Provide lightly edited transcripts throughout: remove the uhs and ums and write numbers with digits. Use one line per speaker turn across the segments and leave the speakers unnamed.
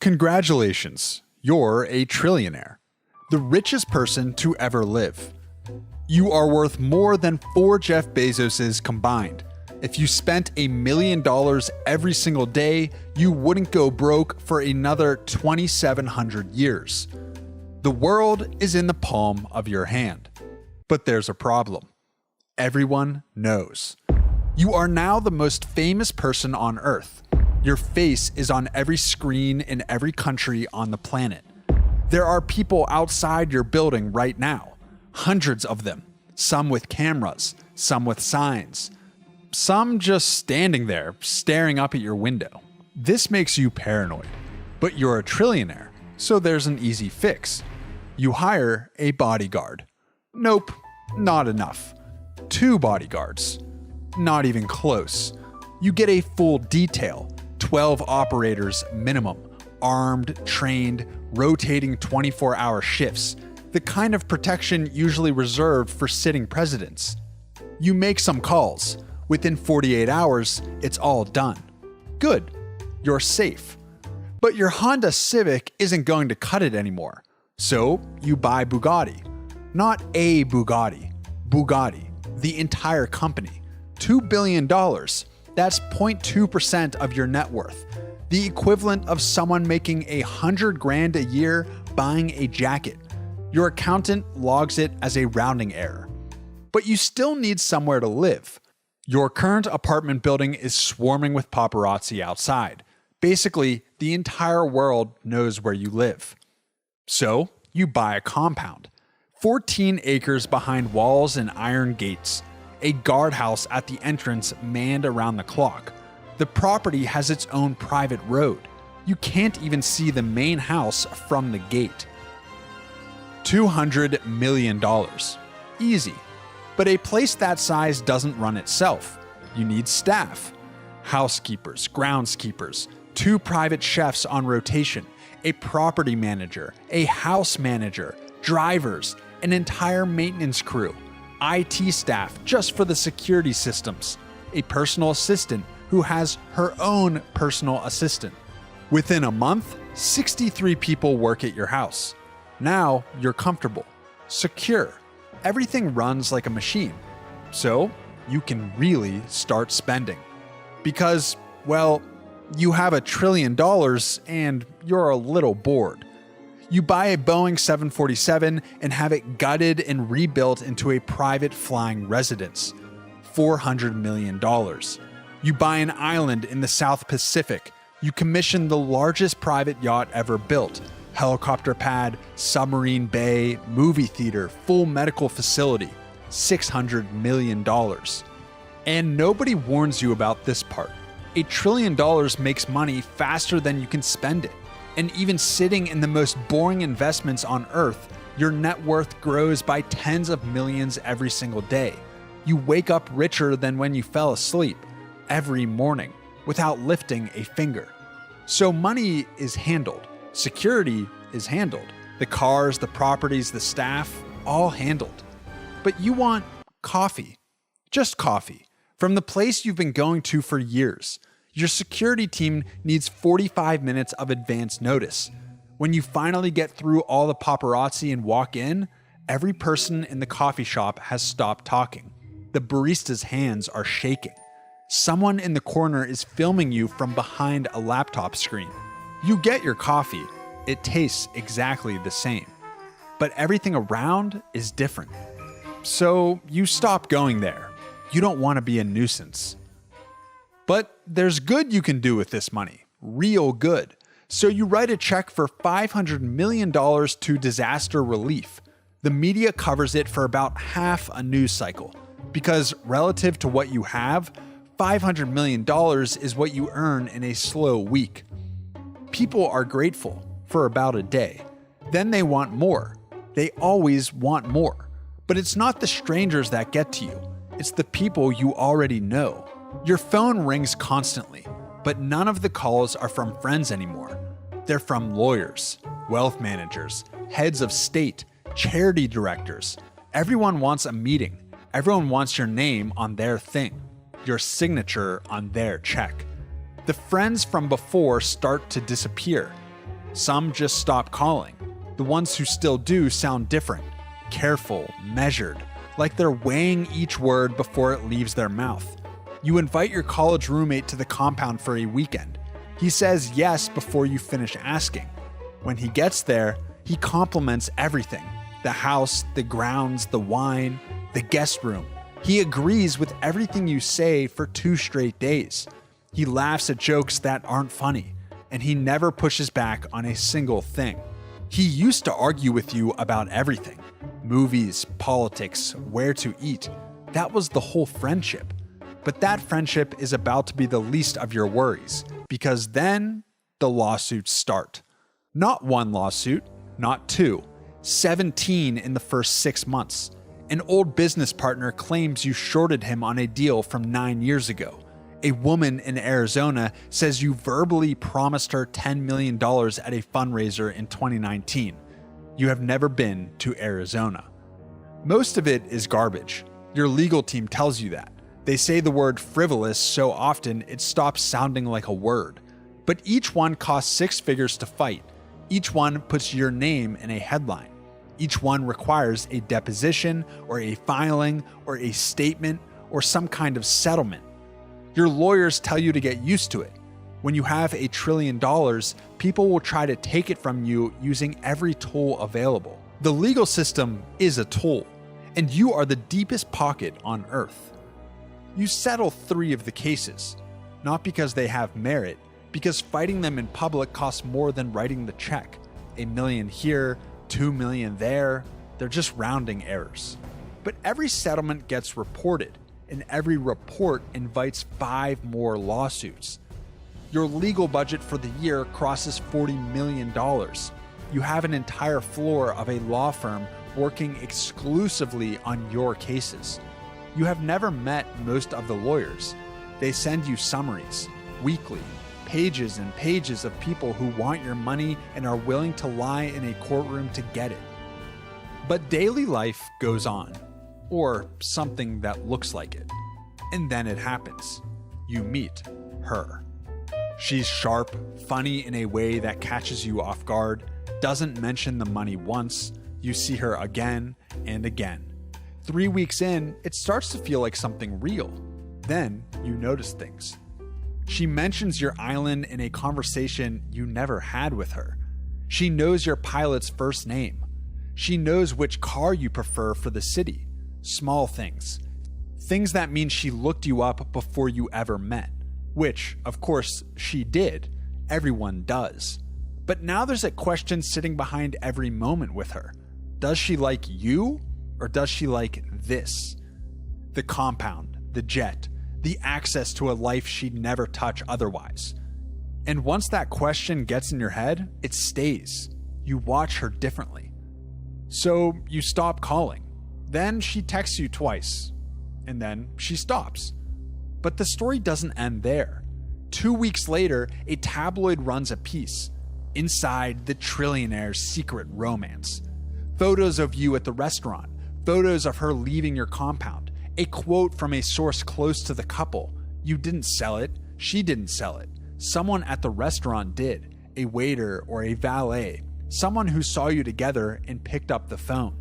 Congratulations, you're a trillionaire, the richest person to ever live. You are worth more than 4 Jeff Bezoses combined. If you spent $1 million every single day, you wouldn't go broke for another 2,700 years. The world is in the palm of your hand. But there's a problem. Everyone knows. You are now the most famous person on Earth. Your face is on every screen in every country on the planet. There are people outside your building right now. Hundreds of them. Some with cameras, some with signs. Some just standing there, staring up at your window. This makes you paranoid. But you're a trillionaire, so there's an easy fix. You hire a bodyguard. Nope, not enough. 2 bodyguards. Not even close. You get a full detail. 12 operators minimum, armed, trained, rotating 24-hour shifts, the kind of protection usually reserved for sitting presidents. You make some calls. Within 48 hours, it's all done. Good. You're safe. But your Honda Civic isn't going to cut it anymore. So you buy Bugatti. Not a Bugatti. Bugatti. The entire company. $2 billion. That's 0.2% of your net worth, the equivalent of someone making $100,000 a year buying a jacket. Your accountant logs it as a rounding error. But you still need somewhere to live. Your current apartment building is swarming with paparazzi outside. Basically, the entire world knows where you live. So, you buy a compound. 14 acres behind walls and iron gates. A guardhouse at the entrance manned around the clock. The property has its own private road. You can't even see the main house from the gate. $200 million. Easy. But a place that size doesn't run itself. You need staff. Housekeepers, groundskeepers, 2 private chefs on rotation, a property manager, a house manager, drivers, an entire maintenance crew. IT staff just for the security systems, a personal assistant who has her own personal assistant. Within a month, 63 people work at your house. Now you're comfortable, secure. Everything runs like a machine. So you can really start spending. Because, well, you have $1 trillion and you're a little bored. You buy a Boeing 747 and have it gutted and rebuilt into a private flying residence. $400 million. You buy an island in the South Pacific. You commission the largest private yacht ever built. Helicopter pad, submarine bay, movie theater, full medical facility. $600 million. And nobody warns you about this part. $1 trillion makes money faster than you can spend it. And even sitting in the most boring investments on Earth, your net worth grows by tens of millions every single day. You wake up richer than when you fell asleep every morning without lifting a finger. So money is handled. Security is handled. The cars, the properties, the staff, all handled. But you want coffee. Just coffee. From the place you've been going to for years. Your security team needs 45 minutes of advance notice. When you finally get through all the paparazzi and walk in, every person in the coffee shop has stopped talking. The barista's hands are shaking. Someone in the corner is filming you from behind a laptop screen. You get your coffee. It tastes exactly the same. But everything around is different. So you stop going there. You don't want to be a nuisance. But there's good you can do with this money. Real good. So you write a check for $500 million to disaster relief. The media covers it for about half a news cycle. Because relative to what you have, $500 million is what you earn in a slow week. People are grateful for about a day. Then they want more. They always want more. But it's not the strangers that get to you. It's the people you already know. Your phone rings constantly, but none of the calls are from friends anymore. They're from lawyers, wealth managers, heads of state, charity directors. Everyone wants a meeting. Everyone wants your name on their thing, your signature on their check. The friends from before start to disappear. Some just stop calling. The ones who still do sound different, careful, measured, like they're weighing each word before it leaves their mouth. You invite your college roommate to the compound for a weekend. He says yes before you finish asking. When he gets there, he compliments everything: the house, the grounds, the wine, the guest room. He agrees with everything you say for 2 straight days. He laughs at jokes that aren't funny, and he never pushes back on a single thing. He used to argue with you about everything: movies, politics, where to eat. That was the whole friendship. But that friendship is about to be the least of your worries, because then the lawsuits start. Not 1 lawsuit, not 2, 17 in the first 6 months. An old business partner claims you shorted him on a deal from 9 years ago. A woman in Arizona says you verbally promised her $10 million at a fundraiser in 2019. You have never been to Arizona. Most of it is garbage. Your legal team tells you that. They say the word frivolous so often it stops sounding like a word. But each one costs 6 figures to fight. Each one puts your name in a headline. Each one requires a deposition or a filing or a statement or some kind of settlement. Your lawyers tell you to get used to it. When you have $1 trillion, people will try to take it from you using every tool available. The legal system is a tool, and you are the deepest pocket on earth. You settle 3 of the cases, not because they have merit, because fighting them in public costs more than writing the check. $1 million here, $2 million there, they're just rounding errors. But every settlement gets reported, and every report invites 5 more lawsuits. Your legal budget for the year crosses $40 million. You have an entire floor of a law firm working exclusively on your cases. You have never met most of the lawyers. They send you summaries, weekly, pages and pages of people who want your money and are willing to lie in a courtroom to get it. But daily life goes on, or something that looks like it. And then it happens. You meet her. She's sharp, funny in a way that catches you off guard, doesn't mention the money once. You see her again and again. 3 weeks in, it starts to feel like something real. Then you notice things. She mentions your island in a conversation you never had with her. She knows your pilot's first name. She knows which car you prefer for the city. Small things. Things that mean she looked you up before you ever met. Which, of course, she did. Everyone does. But now there's a question sitting behind every moment with her. Does she like you? Or does she like this? The compound, the jet, the access to a life she'd never touch otherwise. And once that question gets in your head, it stays. You watch her differently. So you stop calling. Then she texts you twice. And then she stops. But the story doesn't end there. 2 weeks later, a tabloid runs a piece. Inside the Trillionaire's secret romance. Photos of you at the restaurant. Photos of her leaving your compound. A quote from a source close to the couple. You didn't sell it. She didn't sell it. Someone at the restaurant did. A waiter or a valet. Someone who saw you together and picked up the phone.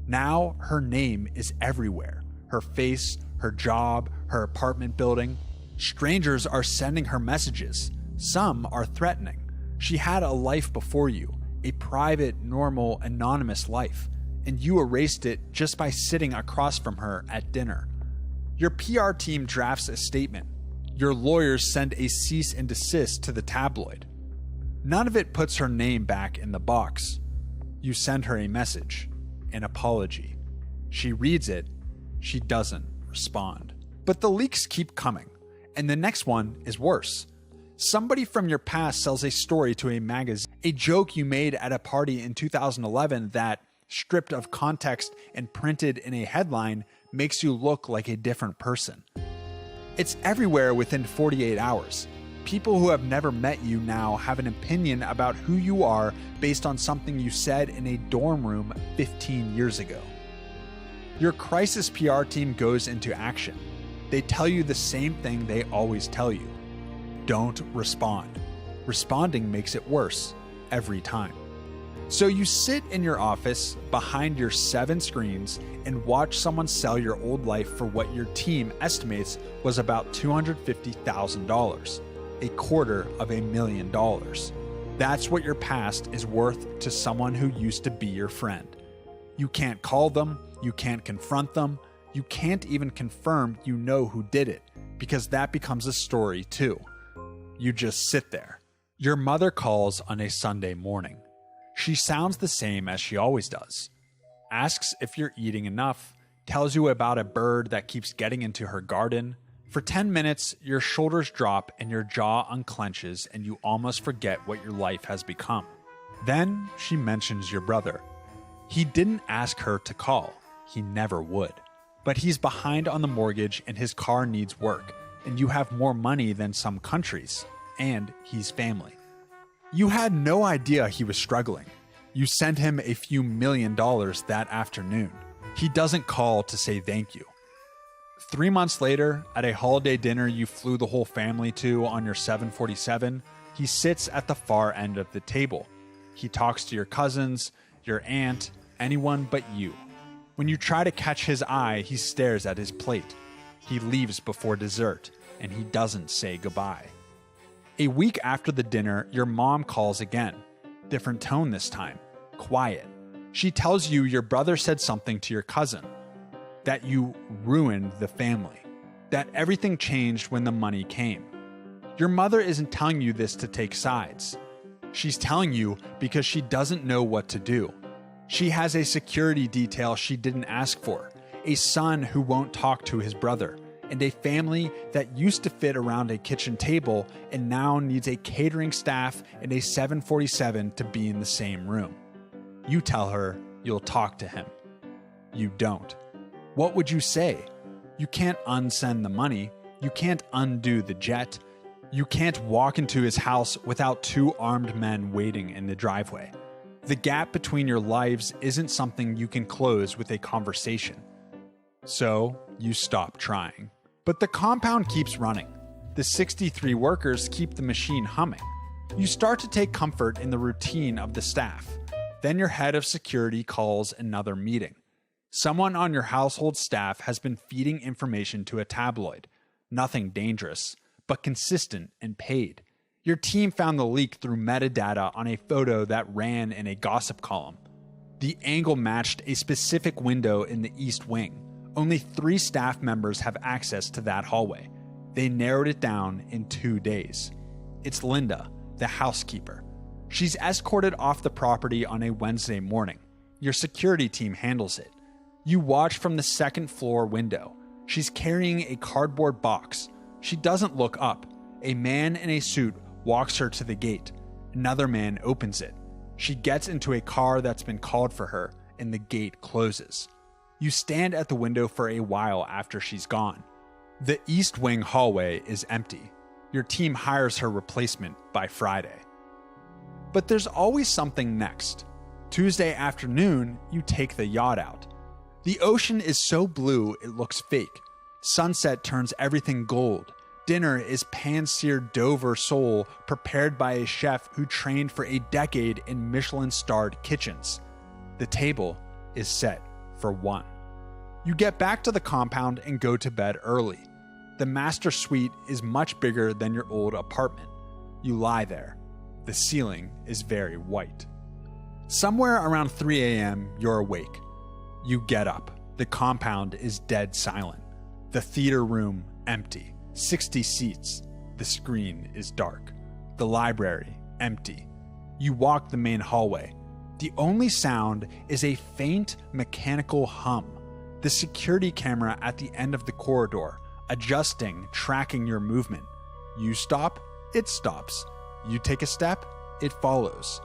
Now her name is everywhere. Her face, her job, her apartment building. Strangers are sending her messages. Some are threatening. She had a life before you. A private, normal, anonymous life. And you erased it just by sitting across from her at dinner. Your PR team drafts a statement. Your lawyers send a cease and desist to the tabloid. None of it puts her name back in the box. You send her a message, an apology. She reads it. She doesn't respond. But the leaks keep coming, and the next one is worse. Somebody from your past sells a story to a magazine, a joke you made at a party in 2011 that, stripped of context and printed in a headline, makes you look like a different person. It's everywhere within 48 hours. People who have never met you now have an opinion about who you are based on something you said in a dorm room 15 years ago. Your crisis PR team goes into action. They tell you the same thing they always tell you. Don't respond. Responding makes it worse. every time. So you sit in your office behind your 7 screens and watch someone sell your old life for what your team estimates was about $250,000, $250,000. That's what your past is worth to someone who used to be your friend. You can't call them, you can't confront them, you can't even confirm you know who did it, because that becomes a story too. You just sit there. Your mother calls on a Sunday morning. She sounds the same as she always does. Asks if you're eating enough, tells you about a bird that keeps getting into her garden. For 10 minutes, your shoulders drop and your jaw unclenches and you almost forget what your life has become. Then she mentions your brother. He didn't ask her to call. He never would. But he's behind on the mortgage and his car needs work, and you have more money than some countries, and he's family. You had no idea he was struggling. You sent him a few $1 million that afternoon. He doesn't call to say thank you. 3 months later, at a holiday dinner you flew the whole family to on your 747, he sits at the far end of the table. He talks to your cousins, your aunt, anyone but you. When you try to catch his eye, he stares at his plate. He leaves before dessert, and he doesn't say goodbye. A week after the dinner, your mom calls again. Different tone this time. Quiet. She tells you your brother said something to your cousin. That you ruined the family. That everything changed when the money came. Your mother isn't telling you this to take sides. She's telling you because she doesn't know what to do. She has a security detail she didn't ask for, a son who won't talk to his brother, and a family that used to fit around a kitchen table and now needs a catering staff and a 747 to be in the same room. You tell her you'll talk to him. You don't. What would you say? You can't unsend the money. You can't undo the jet. You can't walk into his house without 2 armed men waiting in the driveway. The gap between your lives isn't something you can close with a conversation. So you stop trying. But the compound keeps running. The 63 workers keep the machine humming. You start to take comfort in the routine of the staff. Then your head of security calls another meeting. Someone on your household staff has been feeding information to a tabloid. Nothing dangerous, but consistent and paid. Your team found the leak through metadata on a photo that ran in a gossip column. The angle matched a specific window in the East Wing. Only 3 staff members have access to that hallway. They narrowed it down in 2 days. It's Linda, the housekeeper. She's escorted off the property on a Wednesday morning. Your security team handles it. You watch from the 2nd floor window. She's carrying a cardboard box. She doesn't look up. A man in a suit walks her to the gate. Another man opens it. She gets into a car that's been called for her, and the gate closes. You stand at the window for a while after she's gone. The East Wing hallway is empty. Your team hires her replacement by Friday. But there's always something next. Tuesday afternoon, you take the yacht out. The ocean is so blue it looks fake. Sunset turns everything gold. Dinner is pan-seared Dover sole prepared by a chef who trained for a decade in Michelin-starred kitchens. The table is set for 1. You get back to the compound and go to bed early. The master suite is much bigger than your old apartment. You lie there. The ceiling is very white. Somewhere around 3 a.m., you're awake. You get up. The compound is dead silent. The theater room empty. 60 seats. The screen is dark. The library empty. You walk the main hallway. The only sound is a faint mechanical hum. The security camera at the end of the corridor, adjusting, tracking your movement. You stop, it stops. You take a step, it follows.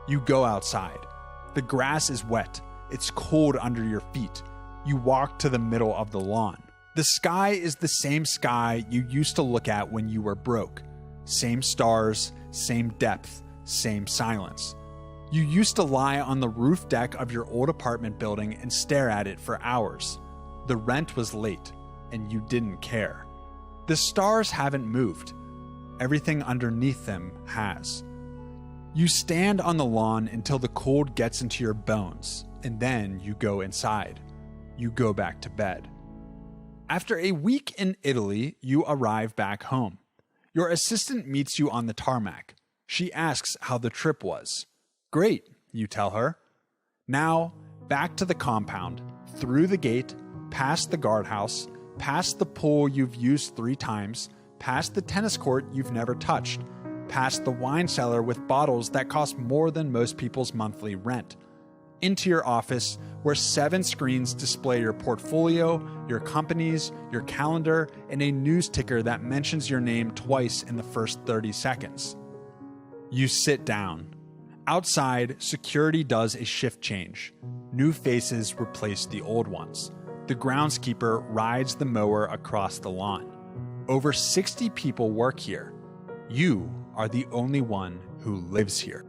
You go outside. The grass is wet. It's cold under your feet. You walk to the middle of the lawn. The sky is the same sky you used to look at when you were broke. Same stars, same depth, same silence. You used to lie on the roof deck of your old apartment building and stare at it for hours. The rent was late, and you didn't care. The stars haven't moved. Everything underneath them has. You stand on the lawn until the cold gets into your bones, and then you go inside. You go back to bed. After a week in Italy, you arrive back home. Your assistant meets you on the tarmac. She asks how the trip was. Great, you tell her. Now, back to the compound, through the gate, past the guardhouse, past the pool you've used 3 times, past the tennis court you've never touched, past the wine cellar with bottles that cost more than most people's monthly rent, into your office where 7 screens display your portfolio, your companies, your calendar, and a news ticker that mentions your name twice in the first 30 seconds. You sit down. Outside, security does a shift change. New faces replace the old ones. The groundskeeper rides the mower across the lawn. Over 60 people work here. You are the only one who lives here.